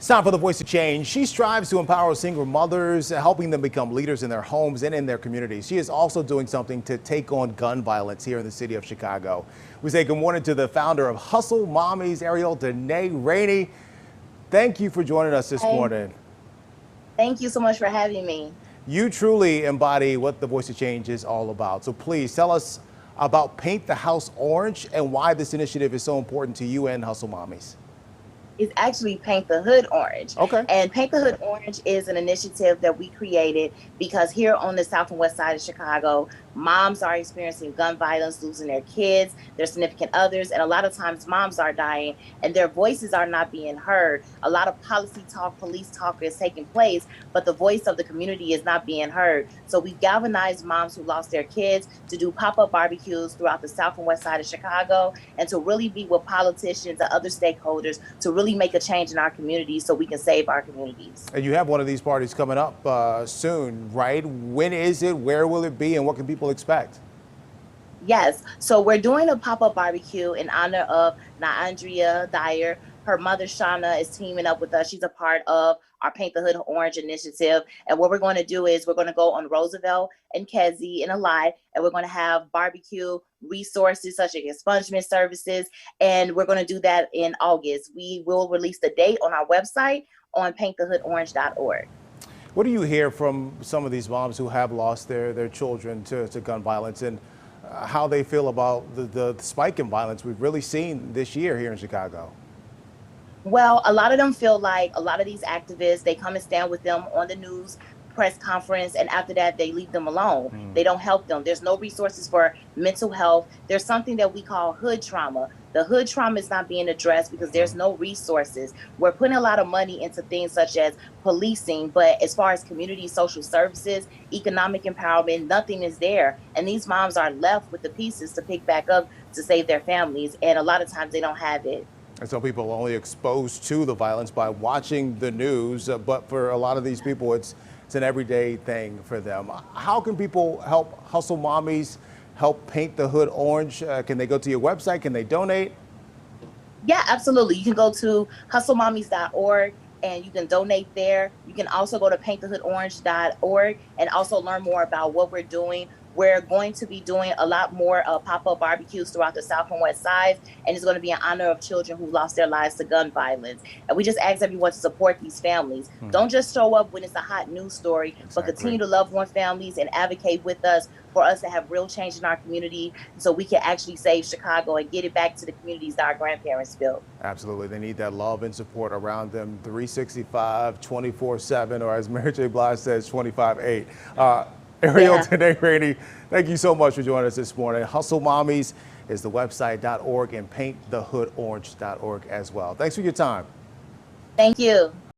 It's time for the Voice of Change. She strives to empower single mothers, helping them become leaders in their homes and in their communities. She is also doing something to take on gun violence here in the city of Chicago. We say good morning to the founder of Hustle Mommies, Ariel Deney Rainey. Thank you for joining us this morning. Thank you so much for having me. You truly embody what the Voice of Change is all about. So please tell us about Paint the House Orange and why this initiative is so important to you and Hustle Mommies. Is actually Paint the Hood Orange. Okay. And Paint the Hood Orange is an initiative that we created because here on the south and west side of Chicago, moms are experiencing gun violence, losing their kids, their significant others, and a lot of times moms are dying and their voices are not being heard. A lot of policy talk, police talk is taking place, but the voice of the community is not being heard. So we've galvanized moms who lost their kids to do pop-up barbecues throughout the south and west side of Chicago and to really be with politicians and other stakeholders to really make a change in our communities so we can save our communities. And you have one of these parties coming up soon, right? When is it? Where will it be? And what can people expect? Yes, so we're doing a pop-up barbecue in honor of Naandria Dyer. Her mother, Shauna, is teaming up with us. She's a part of our Paint the Hood Orange initiative. And what we're going to do is we're going to go on Roosevelt and Kedzie in Alai, and we're going to have barbecue resources such as expungement services. And we're going to do that in August. We will release the date on our website on paintthehoodOrange.org. What do you hear from some of these moms who have lost their children to gun violence and how they feel about the spike in violence we've really seen this year here in Chicago? Well, a lot of them feel like a lot of these activists, they come and stand with them on the news press conference, and after that they leave them alone. They don't help them. There's no resources for mental health. There's something that we call hood trauma. The hood trauma is not being addressed because there's no resources. We're putting a lot of money into things such as policing, but as far as community social services, economic empowerment, nothing is there. And these moms are left with the pieces to pick back up to save their families, and a lot of times they don't have it. And so people are only exposed to the violence by watching the news, but for a lot of these people, it's an everyday thing for them. How can people help Hustle Mommies, help Paint the Hood Orange? Can they go to your website? Can they donate? Yeah, absolutely. You can go to hustlemommies.org and you can donate there. You can also go to paintthehoodOrange.org and also learn more about what we're doing. We're going to be doing a lot more pop-up barbecues throughout the south and west sides, and it's going to be in honor of children who lost their lives to gun violence. And we just ask everyone to support these families. Don't just show up when it's a hot news story, but continue to love on families and advocate with us for us to have real change in our community so we can actually save Chicago and get it back to the communities that our grandparents built. Absolutely. They need that love and support around them 365, 24/7, or as Mary J. Blige says, 25/8. Ariel Deney Rainey, thank you so much for joining us this morning. Hustle Mommies is the website.org and paintthehoodOrange.org as well. Thanks for your time. Thank you.